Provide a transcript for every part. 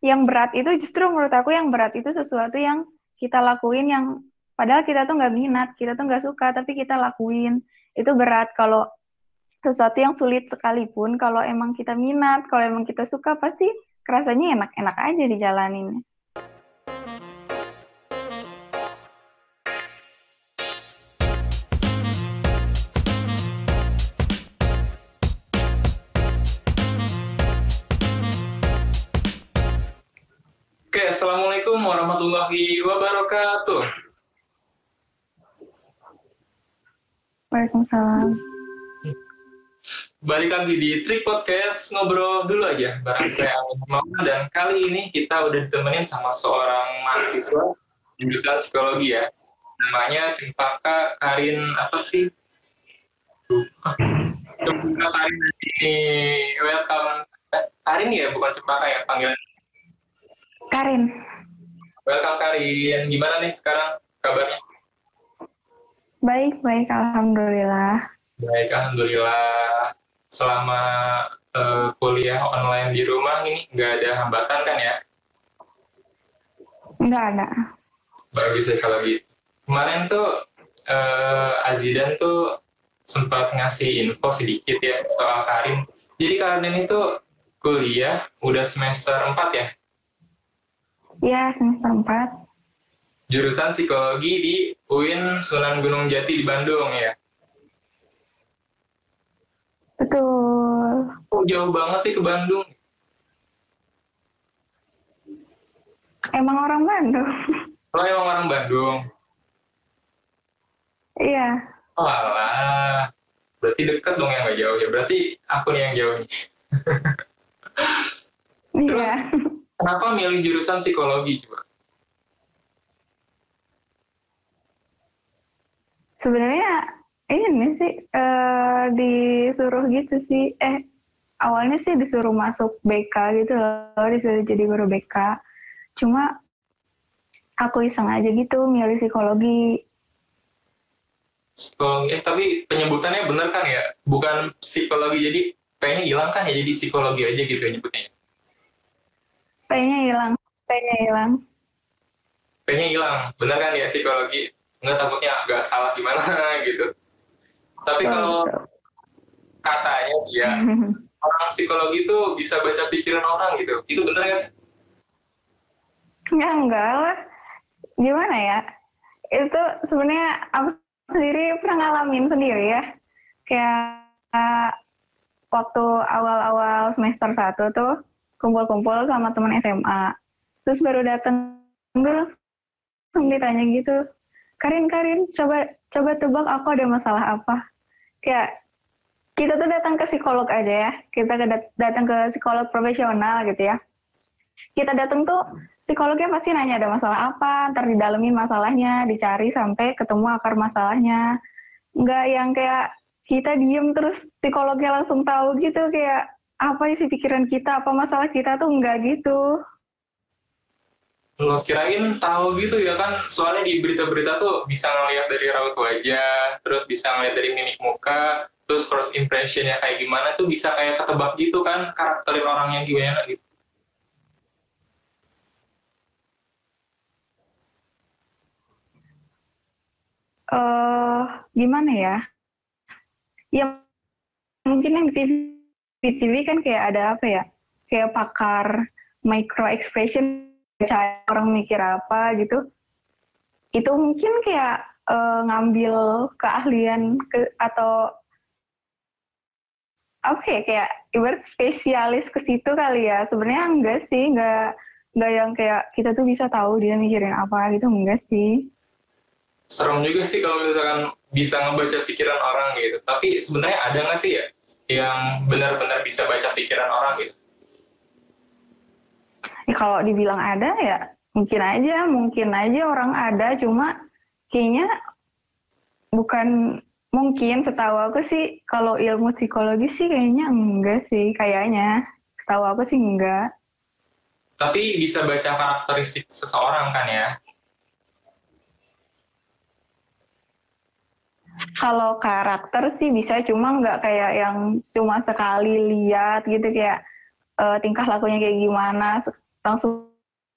yang berat itu justru menurut aku yang berat itu sesuatu yang kita lakuin yang padahal kita tuh nggak minat, kita tuh nggak suka, tapi kita lakuin. Itu berat. Kalau sesuatu yang sulit sekalipun, kalau emang kita minat, kalau emang kita suka, pasti kerasanya enak-enak aja dijalanin. Oke, Assalamualaikum warahmatullahi wabarakatuh. Waalaikumsalam. Balik lagi di Trik Podcast, ngobrol dulu aja bareng saya Amin Mama, dan kali ini kita udah ditemenin sama seorang mahasiswa jurusan psikologi ya. Namanya Cempaka Karin apa sih? Cempaka Karin ini welcome. Karin ya, bukan Cempaka ya panggilan. Karin, Welcome Karin. Gimana nih sekarang kabarnya? baik-baik, Alhamdulillah. Baik, alhamdulillah. Selama kuliah online di rumah ini nggak ada hambatan kan ya? Nggak ada. Bagus ya kalau gitu. Kemarin tuh Azidan tuh sempat ngasih info sedikit ya soal Karin. Jadi Karin ini tuh kuliah udah semester 4 ya, Ya, semester 4. jurusan psikologi di UIN Sunan Gunung Jati di Bandung ya. Betul. Oh, jauh banget sih ke Bandung. Emang orang Bandung. Kalau emang orang Bandung, Iya, oh alah, berarti deket dong yang nggak jauh ya. Berarti aku nih yang jauh nih. Terus iya. kenapa milih jurusan psikologi coba? Sebenarnya ini sih disuruh gitu sih. Awalnya sih disuruh masuk BK gitu loh, disuruh jadi guru BK. Cuma aku iseng aja gitu milih psikologi. Psikologi, tapi penyebutannya bener kan ya? Bukan psikologi, jadi kayaknya hilang kan ya, jadi psikologi aja gitu ya nyebutnya. P-nya hilang, P-nya hilang. Kayaknya hilang, bener kan ya psikologi? Nggak, takutnya agak salah gimana gitu. Tapi Betul, kalau betul. katanya dia, orang psikologi itu bisa baca pikiran orang gitu. Itu bener nggak sih? Enggak lah. Gimana ya? Itu sebenarnya aku sendiri pernah ngalamin sendiri ya. Kayak waktu awal-awal semester 1 tuh kumpul-kumpul sama teman SMA. Terus baru datang terus langsung ditanya gitu, Karin, Karin, coba coba tebak aku ada masalah apa. Kayak kita tuh datang ke psikolog aja ya, kita datang ke psikolog profesional gitu ya. Kita datang tuh psikolognya pasti nanya ada masalah apa, ntar didalemin masalahnya, dicari sampai ketemu akar masalahnya. Nggak yang kayak kita diem terus psikolognya langsung tahu gitu, kayak apa sih pikiran kita, apa masalah kita tuh nggak gitu. Lo kirain tahu gitu ya kan, soalnya di berita-berita tuh bisa ngelihat dari raut wajah, terus bisa ngelihat dari mimik muka, terus first impressionnya kayak gimana tuh bisa kayak ketebak gitu kan, karakterin orangnya gimana gitu. eh Gimana ya? Ya mungkin yang TV kan kayak ada apa ya? Kayak pakar micro expression, orang mikir apa gitu. Itu mungkin kayak ngambil keahlian atau apa ya, kayak ibarat spesialis ke situ kali ya. Sebenarnya enggak sih, enggak yang kayak kita tuh bisa tahu dia mikirin apa gitu, enggak sih. Serem juga sih kalau misalkan bisa ngebaca pikiran orang gitu. Tapi sebenarnya ada nggak sih ya yang benar-benar bisa baca pikiran orang gitu? Ya, kalau dibilang ada ya mungkin aja orang ada, cuma kayaknya bukan, mungkin setahu aku sih kalau ilmu psikologi sih kayaknya enggak sih, kayaknya setahu aku sih enggak. Tapi bisa baca karakteristik seseorang kan ya? Kalau karakter sih bisa, cuma nggak kayak yang cuma sekali lihat gitu, kayak tingkah lakunya kayak gimana. langsung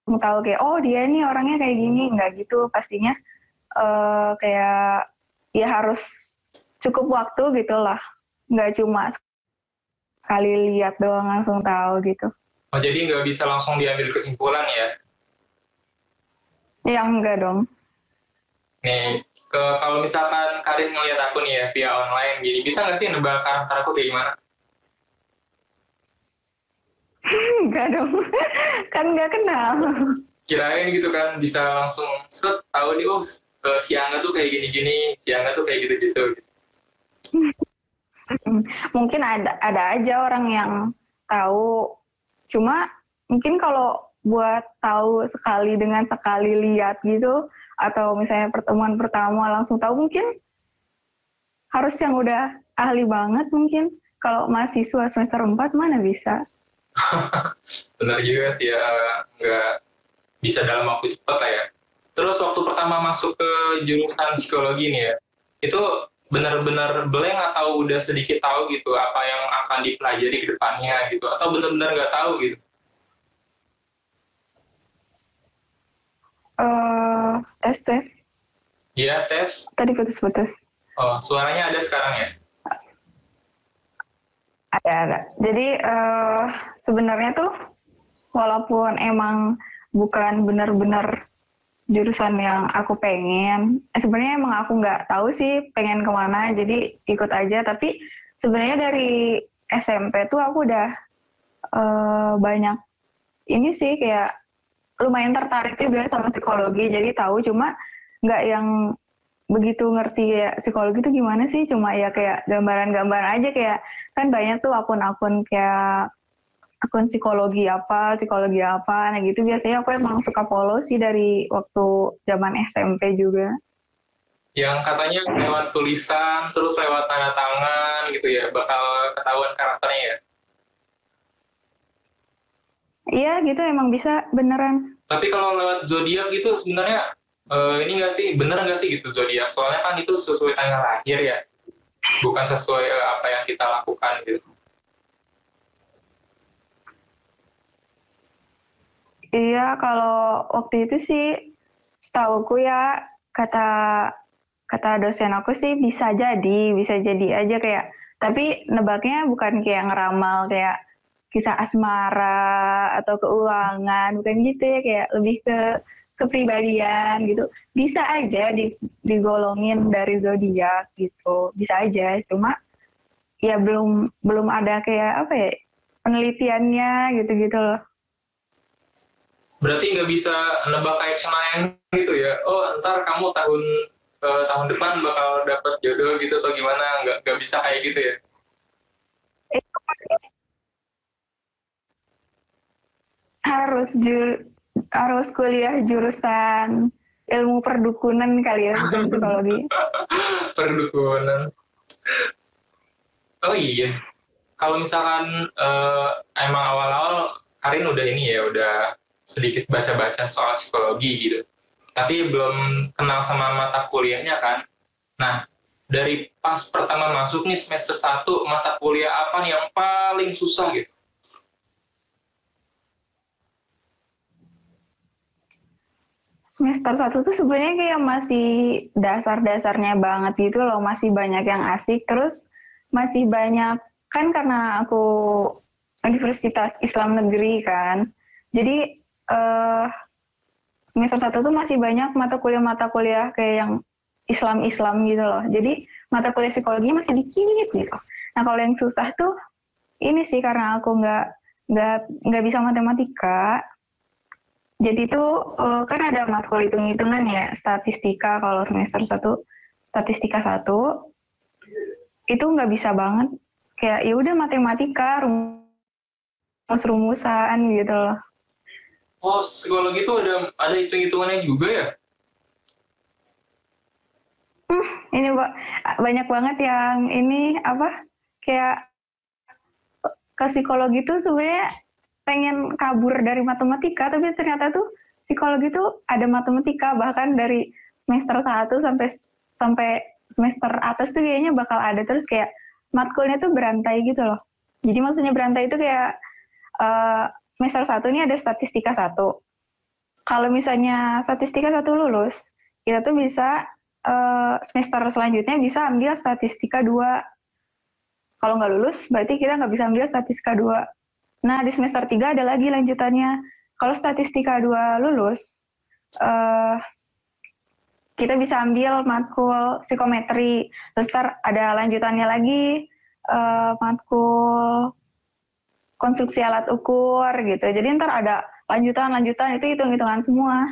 tahu kayak oh dia nih orangnya kayak gini, nggak gitu pastinya. Kayak ya harus cukup waktu gitu lah, nggak cuma sekali lihat doang langsung tahu gitu. Oh, jadi nggak bisa langsung diambil kesimpulan ya? Ya enggak dong. Nih, kalau misalkan Karin ngeliat aku nih ya via online gini, bisa nggak sih nebak karakter aku kayak gimana? Enggak dong. Kan nggak kenal. Kirain gitu kan, bisa langsung seret tahu nih, oh si Angga tuh kayak gini-gini, si Angga tuh kayak gitu-gitu. Mungkin ada aja orang yang tahu, cuma mungkin kalau buat tahu sekali dengan sekali lihat gitu, atau misalnya pertemuan pertama langsung tahu, mungkin harus yang udah ahli banget mungkin. Kalau mahasiswa semester 4 mana bisa. Benar juga sih ya, nggak bisa dalam waktu cepat lah ya. Terus waktu pertama masuk ke jurusan psikologi nih ya, itu benar-benar blank atau udah sedikit tahu gitu apa yang akan dipelajari ke depannya gitu, atau benar-benar nggak tahu gitu? Tes. Iya, tes. Tadi putus-putus. Oh, suaranya ada sekarang ya? Ada. Jadi sebenarnya tuh walaupun emang bukan benar-benar jurusan yang aku pengen, sebenarnya emang aku nggak tahu sih pengen kemana, jadi ikut aja. Tapi sebenarnya dari SMP tuh aku udah banyak ini sih, kayak lumayan tertarik juga sama psikologi, jadi tahu, cuma nggak yang begitu ngerti ya psikologi itu gimana sih, cuma ya kayak gambaran-gambaran aja, kayak kan banyak tuh akun-akun kayak akun psikologi apa, nah gitu biasanya aku emang suka follow sih dari waktu zaman SMP juga. Yang katanya lewat tulisan, terus lewat tanda tangan gitu ya, bakal ketahuan karakternya ya. Iya gitu emang bisa beneran. Tapi kalau lewat zodiak gitu sebenarnya ini nggak sih, bener nggak sih gitu zodiak? Soalnya kan itu sesuai tanggal lahir ya, bukan sesuai apa yang kita lakukan gitu. Iya kalau waktu itu sih setauku ya, kata kata dosen aku sih bisa jadi aja kayak, tapi nebaknya bukan kayak ngeramal kayak kisah asmara atau keuangan, bukan gitu ya, kayak lebih ke kepribadian gitu. Bisa aja digolongin dari zodiak gitu, bisa aja, cuma ya belum belum ada kayak apa ya, penelitiannya gitu-gitu loh. Berarti nggak bisa nebak kayak Senayan gitu ya. Oh, ntar kamu tahun depan bakal dapat jodoh gitu atau gimana? Nggak bisa kayak gitu ya. harus ju harus kuliah jurusan ilmu perdukunan kali ya, bukan psikologi. Perdukunan. Oh iya, kalau misalkan emang awal-awal Karin udah ini ya, udah sedikit baca-baca soal psikologi gitu. Tapi belum kenal sama mata kuliahnya kan. Nah, dari pas pertama masuk nih semester 1 mata kuliah apa nih yang paling susah gitu? Semester satu tuh sebenarnya kayak masih dasar-dasarnya banget gitu loh, masih banyak yang asik, terus masih banyak, kan karena aku Universitas Islam Negeri kan, jadi semester satu tuh masih banyak mata kuliah kayak yang Islam gitu loh, jadi mata kuliah psikologinya masih dikit gitu. Nah kalau yang susah tuh ini sih, karena aku nggak bisa matematika. Jadi itu kan ada matkul hitung-hitungan ya, statistika kalau semester satu, statistika satu itu nggak bisa banget. Kayak ya udah matematika, rumus-rumusan gitu loh. Oh, psikologi itu ada hitung-hitungannya juga ya? Ini banyak banget yang ini apa, kayak ke psikologi tuh sebenarnya pengen kabur dari matematika, tapi ternyata tuh psikologi tuh ada matematika, bahkan dari semester satu sampai sampai semester atas tuh kayaknya bakal ada terus, kayak matkulnya tuh berantai gitu loh. Jadi maksudnya berantai itu kayak semester 1 ini ada statistika 1. Kalau misalnya statistika 1 lulus, kita tuh bisa semester selanjutnya bisa ambil statistika 2. Kalau nggak lulus, berarti kita nggak bisa ambil statistika 2. Nah, di semester 3 ada lagi lanjutannya. Kalau statistika 2 lulus, eh, kita bisa ambil matkul psikometri. Terus ada lanjutannya lagi, matkul konstruksi alat ukur gitu. Jadi ntar ada lanjutan-lanjutan, itu hitung-hitungan semua.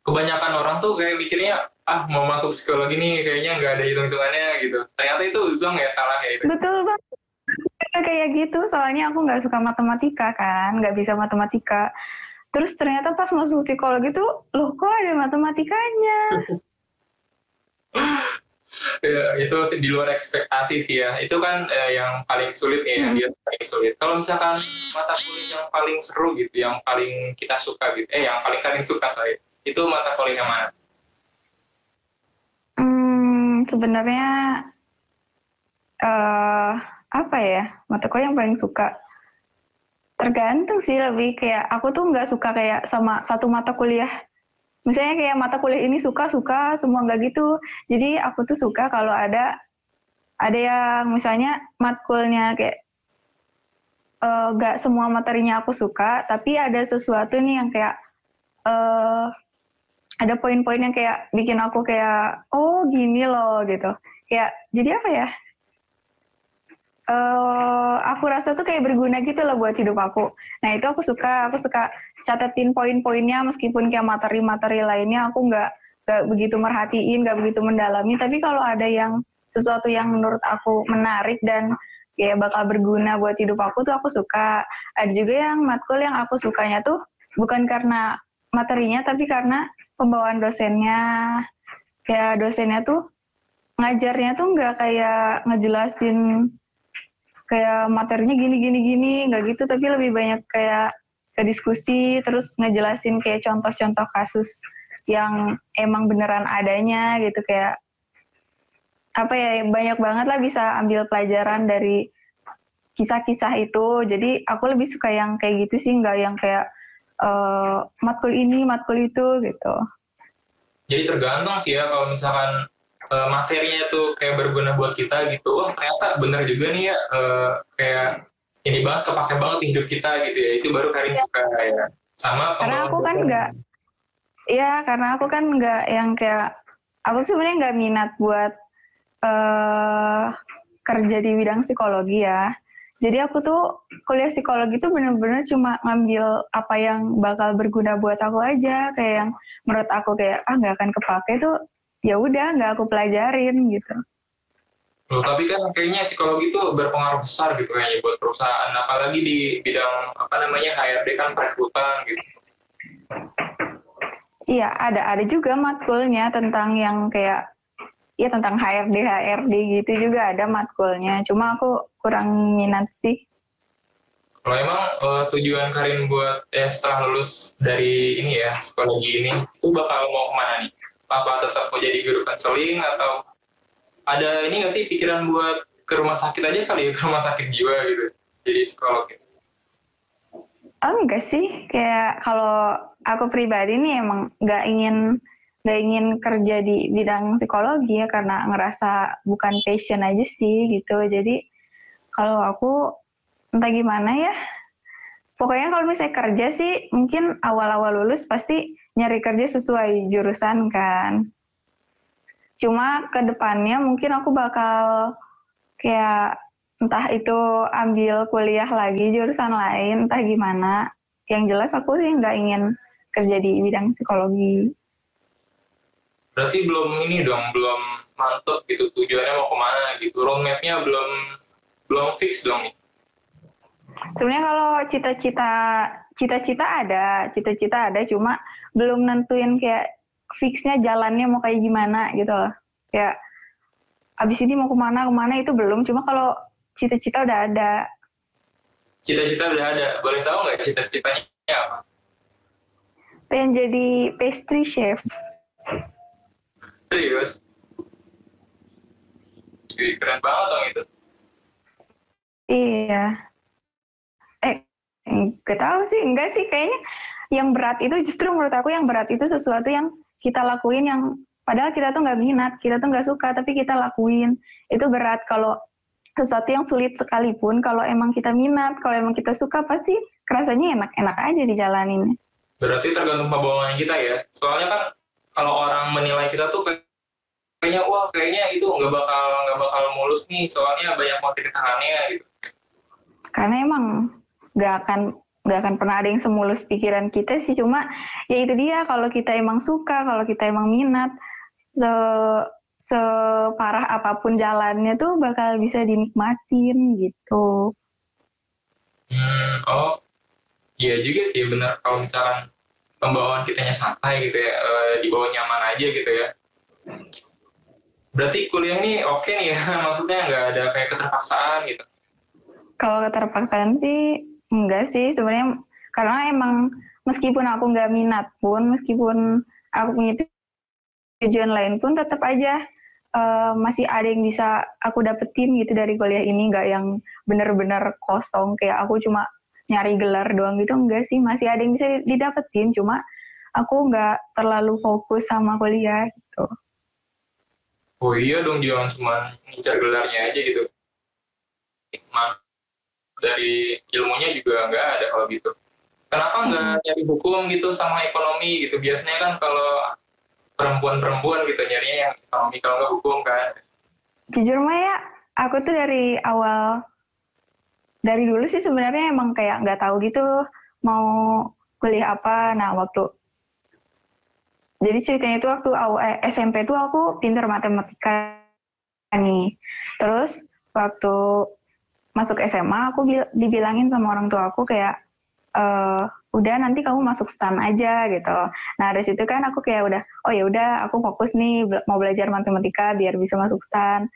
Kebanyakan orang tuh kayak mikirnya, mau masuk psikologi nih, kayaknya nggak ada hitung-hitungannya gitu. Ternyata itu zong ya, salah ya itu. Betul banget. Kayak gitu, soalnya aku nggak suka matematika kan, nggak bisa matematika. Terus ternyata pas masuk psikologi tuh, loh kok ada matematikanya? Ya, itu sih di luar ekspektasi sih ya. Itu kan yang paling sulit ya, dia paling sulit. Kalau misalkan mata kuliah yang paling seru gitu, yang paling kita suka gitu, yang paling kalian suka saya, itu mata kuliah yang mana? Sebenarnya apa ya, mata kuliah yang paling suka? Tergantung sih, lebih kayak aku tuh nggak suka kayak sama satu mata kuliah. Misalnya kayak mata kuliah ini suka-suka, semua nggak gitu. Jadi aku tuh suka kalau ada yang misalnya matkulnya kayak nggak semua materinya aku suka, tapi ada sesuatu nih yang kayak eh, ada poin-poin yang kayak bikin aku kayak oh gini loh gitu. Kayak jadi apa ya? Aku rasa tuh kayak berguna gitu loh buat hidup aku. Nah itu aku suka catetin poin-poinnya meskipun kayak materi-materi lainnya aku nggak begitu merhatiin, nggak begitu mendalami. Tapi kalau ada yang sesuatu yang menurut aku menarik dan kayak bakal berguna buat hidup aku tuh aku suka. Ada juga yang matkul yang aku sukanya tuh bukan karena materinya tapi karena pembawaan dosennya. Kayak dosennya tuh ngajarnya tuh nggak kayak ngejelasin kayak materinya gini nggak gitu, tapi lebih banyak kayak ke diskusi terus ngejelasin kayak contoh-contoh kasus yang emang beneran adanya gitu, kayak apa ya, banyak banget lah bisa ambil pelajaran dari kisah-kisah itu. Jadi aku lebih suka yang kayak gitu sih, nggak yang kayak matkul ini matkul itu gitu. Jadi tergantung sih ya, kalau misalkan materinya tuh kayak berguna buat kita gitu, wah ternyata bener juga nih ya, kayak ini banget, kepake banget di hidup kita gitu ya, itu baru Karin suka ya. Sama Karena pembawaan aku kan dosen. nggak, ya karena aku kan nggak yang kayak, aku sebenarnya nggak minat buat eh kerja di bidang psikologi ya. Jadi aku tuh kuliah psikologi tuh bener-bener cuma ngambil apa yang bakal berguna buat aku aja, kayak yang menurut aku kayak nggak akan kepake tuh, ya udah nggak aku pelajarin gitu. Loh, tapi kan kayaknya psikologi itu berpengaruh besar gitu kayaknya buat perusahaan, apalagi di bidang apa namanya HRD kan perekrutan gitu. Iya, ada juga matkulnya tentang yang kayak ya tentang HRD gitu juga ada matkulnya. Cuma aku kurang minat sih. Kalau emang tujuan Karin buat setelah lulus dari ini ya, psikologi ini, itu bakal mau kemana nih? Apa tetap mau jadi guru konseling, atau ada ini nggak sih pikiran buat ke rumah sakit aja kali ya, ke rumah sakit jiwa gitu, jadi psikolog gitu? Oh enggak sih, kayak kalau aku pribadi nih emang nggak ingin kerja di bidang psikologi ya, karena ngerasa bukan passion aja sih gitu. Jadi kalau aku entah gimana ya, pokoknya kalau misalnya kerja sih mungkin awal-awal lulus pasti nyari kerja sesuai jurusan kan. Cuma ke depannya mungkin aku bakal kayak entah itu ambil kuliah lagi jurusan lain, entah gimana. Yang jelas aku sih nggak ingin kerja di bidang psikologi. Berarti belum ini dong, belum mantep gitu tujuannya mau kemana gitu, roadmap-nya belum belum fix dong nih. Sebenarnya kalau cita-cita ada, cuma belum nentuin kayak fixnya jalannya mau kayak gimana gitu loh. Kayak abis ini mau kemana itu belum. Cuma kalau cita-cita udah ada. Cita-cita udah ada, boleh tahu nggak cita-citanya apa? Pengen jadi pastry chef. Serius? Wih, keren banget dong itu. Iya. Eh, Gak tahu sih, enggak sih, kayaknya yang berat itu justru menurut aku yang berat itu sesuatu yang kita lakuin yang padahal kita tuh nggak minat, kita tuh nggak suka, tapi kita lakuin. Itu berat. Kalau sesuatu yang sulit sekalipun, kalau emang kita minat, kalau emang kita suka, pasti kerasanya enak-enak aja dijalanin. Berarti tergantung pembawaan kita ya. Soalnya kan kalau orang menilai kita tuh kayaknya wah kayaknya itu nggak bakal mulus nih soalnya banyak motivasinya gitu. Karena emang nggak akan nggak akan pernah ada yang semulus pikiran kita sih, cuma ya itu dia, kalau kita emang suka, kalau kita emang minat, se separah apapun jalannya tuh bakal bisa dinikmatin gitu. Oh iya juga sih benar kalau misalkan pembawaan kitanya santai gitu ya, dibawa nyaman aja gitu ya. Berarti kuliah ini oke nih ya, maksudnya nggak ada kayak keterpaksaan gitu. Kalau keterpaksaan sih enggak sih sebenarnya, karena emang meskipun aku nggak minat pun, meskipun aku punya tujuan lain pun, tetap aja masih ada yang bisa aku dapetin gitu dari kuliah ini, nggak yang bener-bener kosong kayak aku cuma nyari gelar doang gitu, enggak sih, masih ada yang bisa didapetin, cuma aku nggak terlalu fokus sama kuliah gitu. Oh iya dong, jangan cuma ngincar gelarnya aja gitu. Hikmah dari ilmunya juga nggak ada kalau gitu. Kenapa nggak nyari hukum gitu sama ekonomi gitu? Biasanya kan kalau perempuan-perempuan gitu nyarinya yang ekonomi kalau nggak hukum kan. Jujur mah ya, aku tuh dari dulu sih sebenarnya emang kayak nggak tahu gitu mau kuliah apa. Nah, jadi ceritanya itu waktu SMP tuh aku pinter matematika nih. Terus waktu masuk SMA aku dibilangin sama orang tua aku kayak, udah nanti kamu masuk STAN aja gitu. Nah dari situ kan aku kayak udah, oh ya udah aku fokus nih mau belajar matematika biar bisa masuk STAN.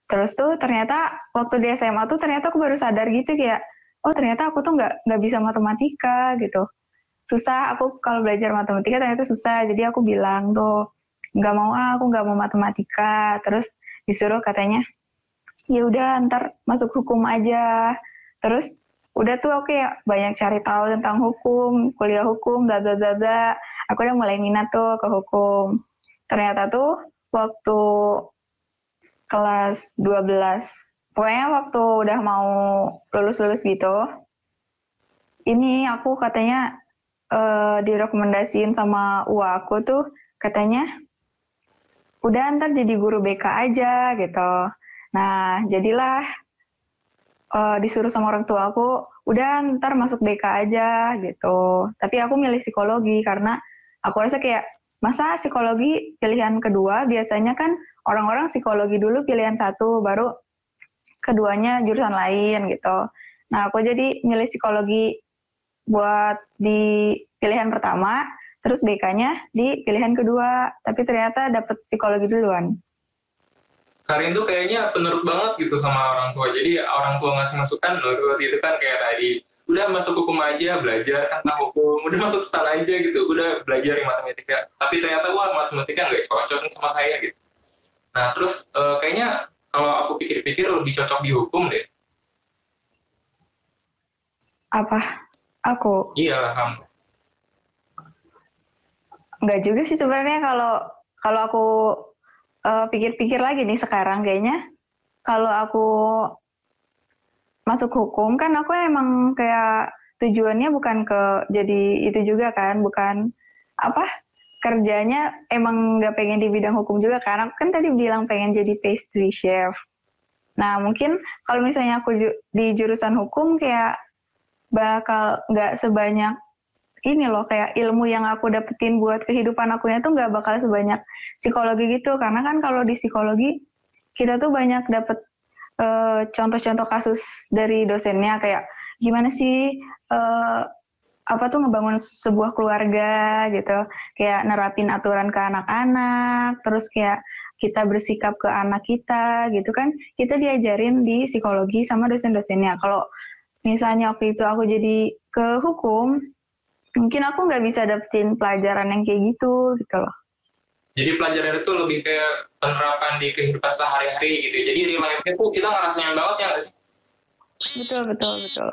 Terus tuh ternyata waktu di SMA tuh ternyata aku baru sadar gitu kayak, oh ternyata aku tuh nggak bisa matematika gitu. Susah, aku kalau belajar matematika ternyata susah. Jadi aku bilang tuh nggak mau, aku nggak mau matematika. Terus disuruh katanya, ya udah ntar masuk hukum aja. Terus udah tuh oke ya, banyak cari tahu tentang hukum, kuliah hukum, bla bla bla bla. Aku udah mulai minat tuh ke hukum. Ternyata tuh waktu kelas 12, pokoknya waktu udah mau lulus-lulus gitu, ini aku katanya direkomendasiin sama uwa aku tuh, katanya udah ntar jadi guru BK aja gitu. Nah jadilah disuruh sama orang tua aku, udah ntar masuk BK aja gitu. Tapi aku milih psikologi karena aku rasa kayak, masa psikologi pilihan kedua, biasanya kan orang-orang psikologi dulu pilihan satu, baru keduanya jurusan lain gitu. Nah aku jadi milih psikologi buat di pilihan pertama, terus BK-nya di pilihan kedua, tapi ternyata dapet psikologi duluan. Karin tuh kayaknya penurut banget gitu sama orang tua. Jadi orang tua ngasih masukan loh waktu itu kan kayak tadi, udah masuk hukum aja, belajar tentang hukum, udah masuk STAN aja gitu, udah belajar matematika. Tapi ternyata wah matematika nggak cocok nih sama saya gitu. Nah terus kayaknya kalau aku pikir-pikir lebih cocok di hukum deh. Apa? Aku? Iya lah kamu. Nggak juga sih sebenarnya, kalau aku pikir-pikir lagi nih sekarang, kayaknya kalau aku masuk hukum kan aku emang kayak tujuannya bukan ke jadi itu juga kan, bukan apa, kerjanya emang nggak pengen di bidang hukum juga kan. Aku kan tadi bilang pengen jadi pastry chef. Nah mungkin kalau misalnya aku di jurusan hukum kayak bakal nggak sebanyak ini loh, kayak ilmu yang aku dapetin buat kehidupan akunya tuh nggak bakal sebanyak psikologi gitu. Karena kan kalau di psikologi kita tuh banyak dapet contoh-contoh kasus dari dosennya, kayak gimana sih apa tuh ngebangun sebuah keluarga gitu, kayak nerapin aturan ke anak-anak, terus kayak kita bersikap ke anak kita gitu kan, kita diajarin di psikologi sama dosen-dosennya. Kalau misalnya waktu itu aku jadi ke hukum, mungkin aku nggak bisa dapetin pelajaran yang kayak gitu gitu loh. Jadi pelajaran itu lebih kayak penerapan di kehidupan sehari-hari gitu. Jadi real life-nya tuh kita ngerasain banget ya nggak sih? Betul betul betul.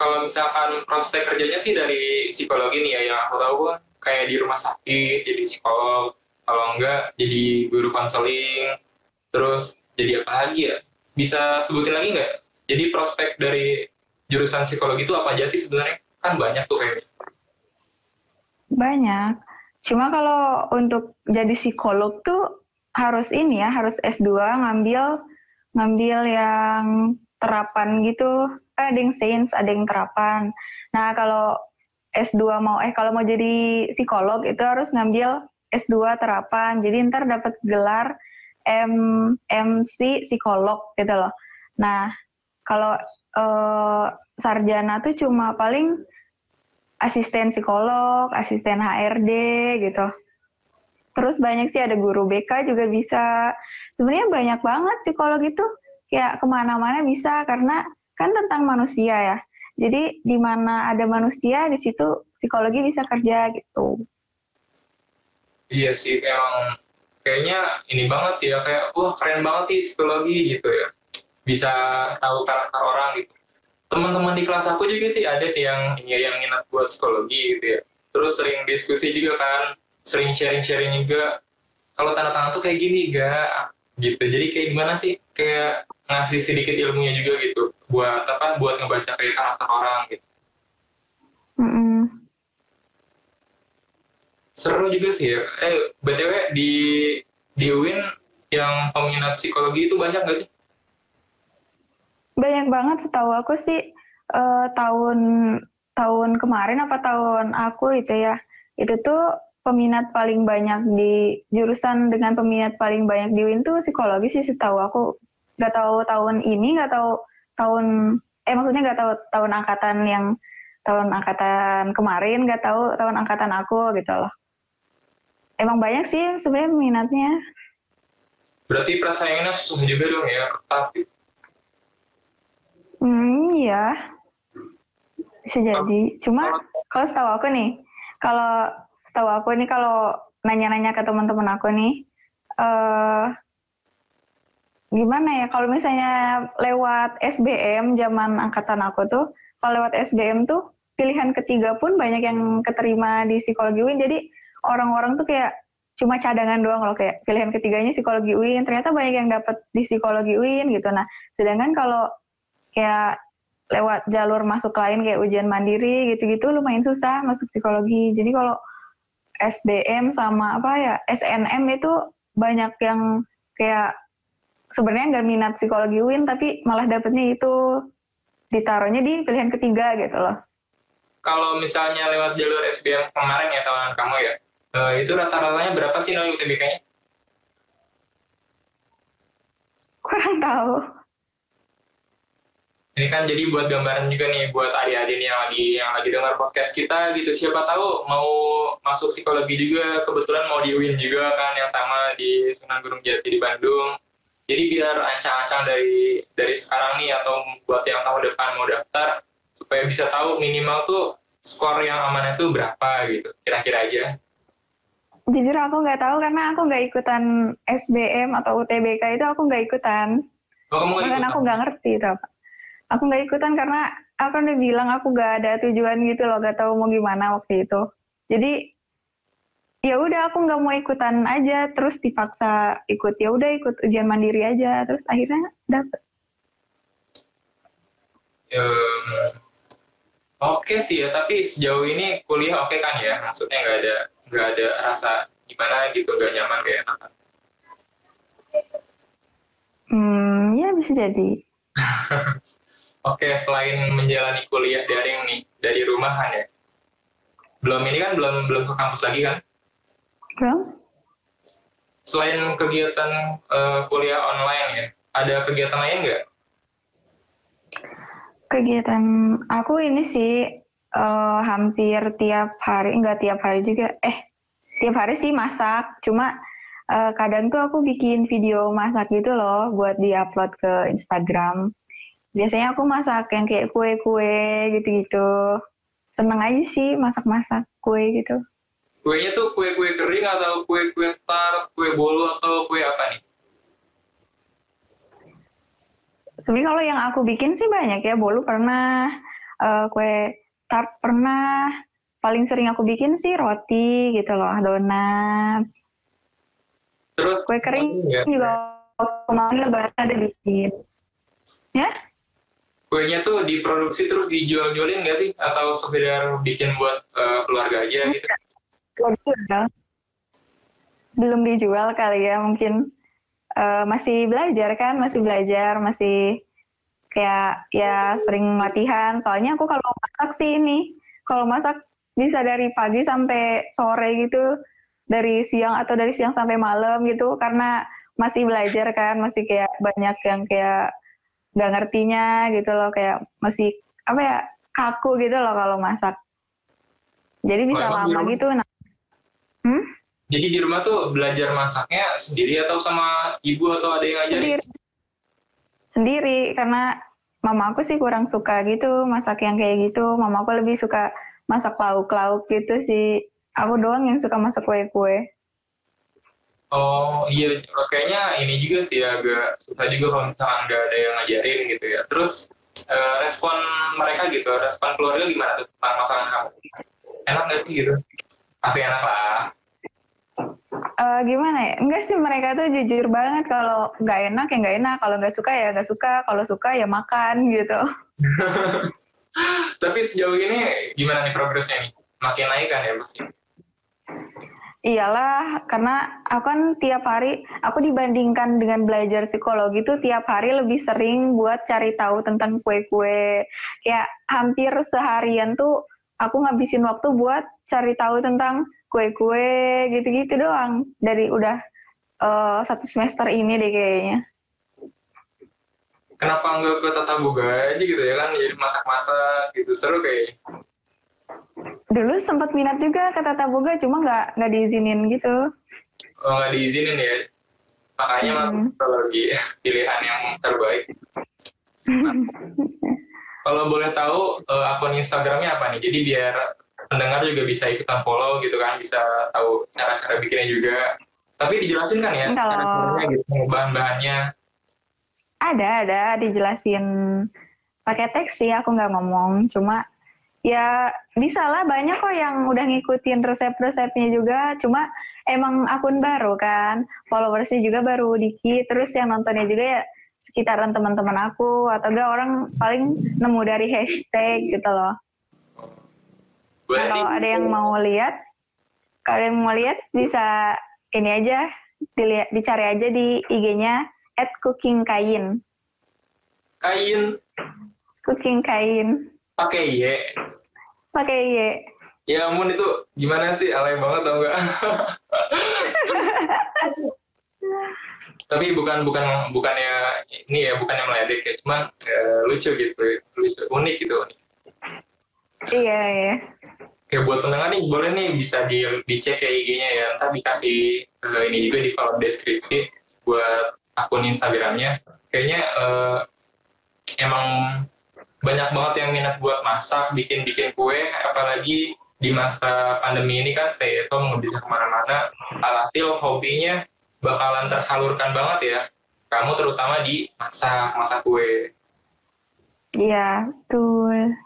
kalau misalkan prospek kerjanya sih dari psikologi nih ya, yang aku tahu kan kayak di rumah sakit jadi psikolog, kalau enggak jadi guru konseling, terus jadi apa lagi ya? Bisa sebutin lagi nggak? Jadi prospek dari jurusan psikologi itu apa aja sih sebenarnya? Kan banyak tuh kayaknya. Banyak. Cuma kalau untuk jadi psikolog tuh harus ini ya, harus S2 ngambil ngambil yang terapan gitu. Kan ada yang sains, ada yang terapan. Nah, kalau kalau mau jadi psikolog itu harus ngambil S2 terapan. Jadi ntar dapat gelar MC psikolog gitu loh. Nah, kalau eh, sarjana tuh cuma paling asisten psikolog, asisten HRD gitu. Terus banyak sih ada guru BK juga bisa. Sebenarnya banyak banget psikolog itu kayak kemana-mana bisa karena kan tentang manusia ya. Jadi di mana ada manusia di situ psikologi bisa kerja gitu. Iya sih, emang kayaknya ini banget sih ya, kayak wah keren banget nih psikologi gitu ya. Bisa tahu karakter orang gitu. Teman-teman di kelas aku juga sih ada sih yang minat buat psikologi gitu ya. Terus sering diskusi juga kan, sering sharing-sharing juga. Kalau tanda tangan tuh kayak gini gak gitu. Jadi kayak gimana sih? Kayak ngasih sedikit ilmunya juga gitu. Buat apa? Buat ngebaca kayak karakter orang gitu. Mm-mm. Seru juga sih ya. BTW di UIN yang peminat psikologi itu banyak gak sih? Banyak banget setahu aku sih tahun tahun kemarin apa tahun aku itu ya. Itu tuh peminat paling banyak di jurusan dengan peminat paling banyak di UIN tuh psikologi sih setahu aku. Gak tahu tahun ini, gak tahu tahun maksudnya gak tahu tahun angkatan kemarin, gak tahu tahun angkatan aku gitu loh. Emang banyak sih sebenarnya peminatnya. Berarti persaingannya susah juga dong ya. Tapi Iya. Bisa jadi. Cuma kalau kalau setahu aku nih, kalau kalau nanya-nanya ke teman-teman aku nih, eh gimana ya? Kalau misalnya lewat SBM zaman angkatan aku tuh, kalau lewat SBM tuh pilihan ketiga pun banyak yang keterima di psikologi UIN. Jadi orang-orang tuh kayak cuma cadangan doang loh kayak pilihan ketiganya psikologi UIN. Ternyata banyak yang dapat di psikologi UIN gitu. Nah, sedangkan kalau kayak lewat jalur masuk lain kayak ujian mandiri gitu-gitu lumayan susah masuk psikologi. Jadi kalau SBM sama apa ya SNM itu banyak yang kayak sebenarnya nggak minat psikologi UIN tapi malah dapetnya itu ditaruhnya di pilihan ketiga gitu loh. kalau misalnya lewat jalur SBM kemarin ya tahun kamu ya, itu rata-ratanya berapa sih nilai UTBK-nya? Kurang tahu. Ini kan jadi buat gambaran juga nih buat adik-adik nih yang lagi dengar podcast kita gitu. Siapa tahu mau masuk psikologi juga, kebetulan mau di UIN juga kan yang sama di Sunan Gunung Jati di Bandung. Jadi biar ancang-ancang dari sekarang nih atau buat yang tahun depan mau daftar supaya bisa tahu minimal tuh skor yang aman itu berapa gitu. Kira-kira aja. Jujur aku nggak tahu karena aku nggak ikutan SBM atau UTBK itu aku nggak ikutan. Oh, kamu nggak Bahkan ikutan? aku nggak ngerti itu apa. Aku nggak ikutan karena aku kan udah bilang aku nggak ada tujuan gitu loh, nggak tahu mau gimana waktu itu. Jadi ya udah aku nggak mau ikutan aja, terus dipaksa ikut, ya udah ikut ujian mandiri aja, terus akhirnya dapet. Em, Oke sih ya, tapi sejauh ini kuliah oke kan ya? Maksudnya nggak ada rasa gimana gitu, nggak nyaman kayak enak. Ya bisa jadi. Oke, selain menjalani kuliah daring nih dari rumahan ya, belum ini kan belum belum ke kampus lagi kan? Belum? Selain kegiatan kuliah online ya, ada kegiatan lain nggak? Kegiatan aku ini sih hampir tiap hari, enggak tiap hari juga, tiap hari sih masak, cuma kadang tuh aku bikin video masak gitu loh buat diupload ke Instagram. Biasanya aku masak yang kayak kue-kue gitu-gitu. Seneng aja sih masak-masak kue gitu. Kuenya tuh kue-kue kering atau kue-kue tart, kue bolu atau kue apa nih? Sebenarnya kalau yang aku bikin sih banyak ya, bolu pernah, kue tart pernah. Paling sering aku bikin sih roti gitu loh, donat. Terus Kue kering ya, juga kemarin lebaran ada bikin. Ya, kuenya tuh diproduksi terus dijual-jualin nggak sih? Atau sekedar bikin buat keluarga aja gitu? belum dijual. Belum dijual kali ya, mungkin masih belajar kan, masih kayak ya sering latihan. Soalnya aku kalau masak sih ini, kalau masak bisa dari pagi sampai sore gitu, dari siang atau dari siang sampai malam gitu, karena masih belajar kan, masih kayak banyak yang kayak nggak ngertinya gitu loh, kayak masih apa ya kaku gitu loh kalau masak. Jadi Oh, bisa emang di lama rumah? gitu. Nah, hmm? Jadi di rumah tuh belajar masaknya sendiri atau sama ibu atau ada yang ngajarin? Sendiri, sendiri karena mama aku sih kurang suka gitu masak yang kayak gitu. Mama aku lebih suka masak lauk-lauk gitu sih. Aku doang yang suka masak kue-kue. Oh iya, kayaknya ini juga sih agak susah juga kalau misalkan nggak ada yang ngajarin gitu ya. Terus respon mereka gitu, respon keluarga gimana tuh tentang masakan kamu? Enak nggak sih gitu? Pasti enak lah. Gimana ya? Enggak sih mereka tuh jujur banget kalau nggak enak ya nggak enak, kalau nggak suka ya nggak suka, kalau suka ya makan gitu. Tapi sejauh ini gimana nih progresnya nih? Makin naik kan ya pasti? Iyalah, karena aku kan tiap hari, aku dibandingkan dengan belajar psikologi tuh tiap hari lebih sering buat cari tahu tentang kue-kue. Kayak hampir seharian tuh aku ngabisin waktu buat cari tahu tentang kue-kue gitu-gitu doang. Dari udah satu semester ini deh kayaknya. Kenapa nggak ke Tata Boga aja gitu ya kan? Jadi masak-masak gitu, seru kayaknya. Dulu sempat minat juga ke Tata Boga, cuma nggak diizinin gitu. Oh, nggak diizinin ya? Makanya masuk Mm-mm. psikologi, pilihan yang terbaik. Nah, kalau boleh tahu akun Instagramnya apa nih? Jadi biar pendengar juga bisa ikutan follow gitu kan, bisa tahu cara-cara bikinnya juga. Tapi dijelasin kan ya cara-caranya Kalau gitu, bahan-bahannya. ada dijelasin pakai teks sih, aku nggak ngomong, cuma ya bisa lah banyak kok yang udah ngikutin resep-resepnya juga, cuma emang akun baru kan, followersnya juga baru dikit, terus yang nontonnya juga ya sekitaran teman-teman aku, atau enggak orang paling nemu dari hashtag gitu loh. Nah Boleh nih, kalau yang mau lihat bisa ini aja, dicari aja di IG-nya @cookingkain. kain Cooking Kain. pakai Y. Pakai Y. Ya ampun itu gimana sih, alay banget tau gak? Tapi bukannya ini ya, bukannya meledek ya, cuman lucu gitu, lucu, unik gitu. Iya, iya. Oke, buat pendengar nih, boleh nih bisa dicek ya IG-nya ya. Ntar dikasih ini juga di kolom deskripsi buat akun Instagramnya. Kayaknya emang banyak banget yang minat buat masak, bikin-bikin kue, apalagi di masa pandemi ini kan stay at home, nggak bisa kemana-mana. Alhasil hobinya bakalan tersalurkan banget ya. Kamu terutama di masak kue. Iya, betul.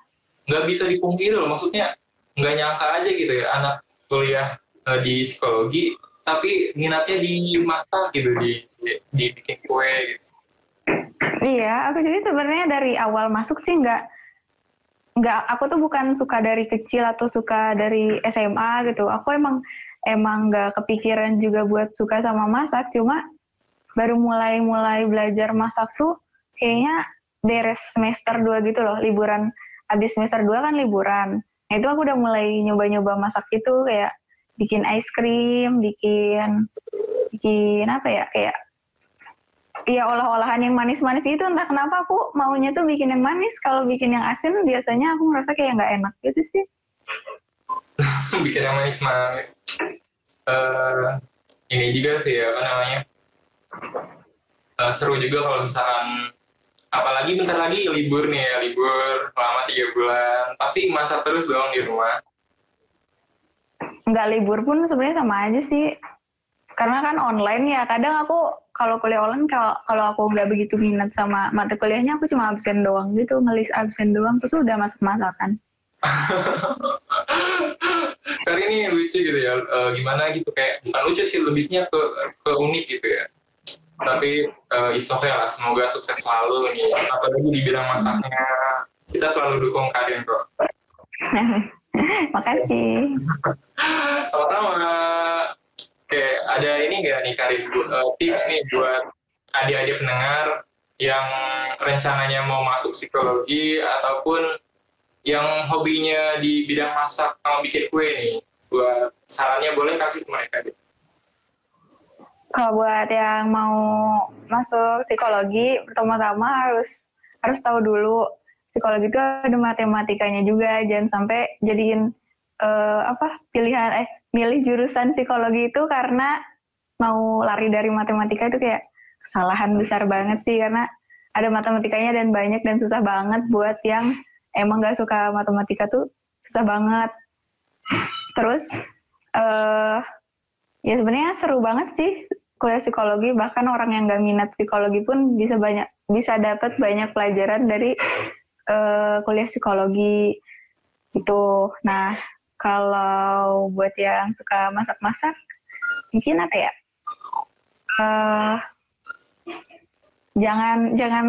Nggak bisa dipungkiri loh, maksudnya nggak nyangka aja gitu ya anak kuliah di psikologi tapi minatnya di masak gitu, di bikin kue gitu. Iya, aku jadi sebenarnya dari awal masuk sih nggak aku tuh bukan suka dari kecil atau suka dari SMA gitu. Aku emang nggak kepikiran juga buat suka sama masak, cuma baru mulai belajar masak tuh kayaknya beres semester 2 gitu loh, liburan. Habis semester 2 kan liburan. Nah, itu aku udah mulai nyoba-nyoba masak gitu, kayak bikin ice cream, bikin bikin apa ya, kayak iya olah-olahan yang manis-manis itu, entah kenapa aku maunya tuh bikin yang manis. Kalau bikin yang asin biasanya aku ngerasa kayak nggak enak gitu sih. Bikin yang manis-manis. Eh, ini juga sih apa namanya, seru juga kalau misalkan apalagi bentar lagi libur nih ya, libur selama 3 bulan pasti masak terus dong di rumah. Nggak libur pun sebenarnya sama aja sih. Karena kan online ya, kadang aku kalau kuliah online, kalau aku nggak begitu minat sama mata kuliahnya, aku cuma absen doang gitu, ngelis absen doang, terus udah masak-masakan. Kali ini lucu gitu ya, gimana gitu, kayak bukan lucu sih, lebihnya ke unik gitu ya. Tapi it's okay lah, semoga sukses selalu nih, apalagi di bidang masaknya. Kita selalu dukung Karin kok. Makasih. Sama-sama. Oke, ada ini nggak nih Karin, tips nih buat adik-adik pendengar yang rencananya mau masuk psikologi ataupun yang hobinya di bidang masak sama bikin kue nih, buat sarannya boleh kasih ke mereka deh. Kalau buat yang mau masuk psikologi, pertama-tama harus tahu dulu psikologi itu ada matematikanya juga. Jangan sampai jadiin milih jurusan psikologi itu karena mau lari dari matematika, itu kayak kesalahan besar banget sih, karena ada matematikanya dan banyak dan susah banget buat yang emang nggak suka matematika tuh, susah banget. Terus ya sebenarnya seru banget sih kuliah psikologi, bahkan orang yang nggak minat psikologi pun bisa dapat banyak pelajaran dari kuliah psikologi gitu. Nah, kalau buat yang suka masak-masak, mungkin apa ya? Jangan jangan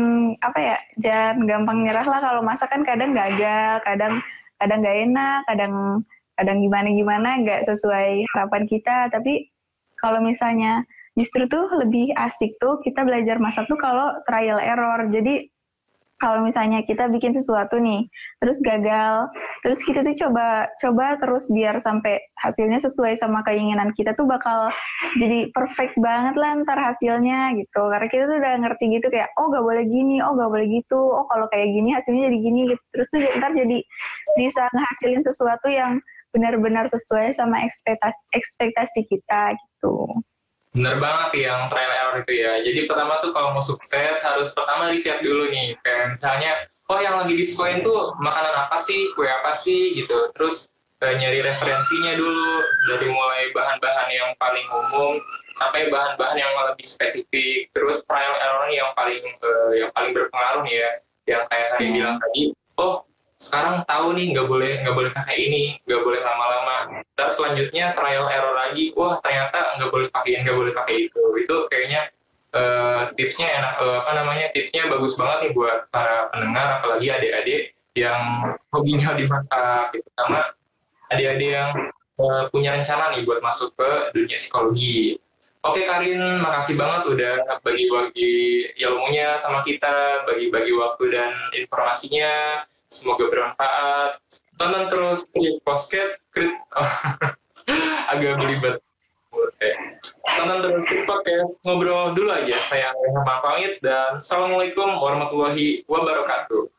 gampang nyerah lah. Kalau masak kan kadang gagal, kadang nggak enak, kadang gimana nggak sesuai harapan kita. Tapi kalau misalnya justru tuh lebih asik tuh kita belajar masak tuh kalau trial error. Jadi kalau misalnya kita bikin sesuatu nih, terus gagal, terus kita tuh coba terus biar sampai hasilnya sesuai sama keinginan kita, tuh bakal jadi perfect banget lah ntar hasilnya gitu. Karena kita tuh udah ngerti gitu, kayak oh gak boleh gini, oh gak boleh gitu, oh kalau kayak gini hasilnya jadi gini gitu. Terus tuh ntar jadi bisa ngehasilin sesuatu yang benar-benar sesuai sama ekspektasi kita gitu. Bener banget yang trial error itu ya. Jadi pertama tuh kalau mau sukses harus pertama riset dulu nih. Kayak misalnya, oh yang lagi diskoin tuh makanan apa sih, kue apa sih gitu. Terus nyari referensinya dulu dari mulai bahan-bahan yang paling umum sampai bahan-bahan yang lebih spesifik. Terus trial error yang paling berpengaruh nih ya. Yang kayak tadi bilang tadi, oh sekarang tahu nih nggak boleh pakai ini, nggak boleh lama-lama. Dan selanjutnya trial error lagi, wah ternyata nggak boleh pakai itu kayaknya tipsnya enak, tipsnya bagus banget nih buat para pendengar, apalagi adik-adik yang hobinya dimasak gitu, sama adik-adik yang punya rencana nih buat masuk ke dunia psikologi. Oke Karin, makasih banget udah bagi-bagi ilmunya sama kita, bagi-bagi waktu dan informasinya. Semoga bermanfaat. Tonton terus Trip Podcast, agak belibet. Oke. Tonton terus Trip Podcast, ngobrol dulu aja. Saya Rehan pamit dan Assalamualaikum warahmatullahi wabarakatuh.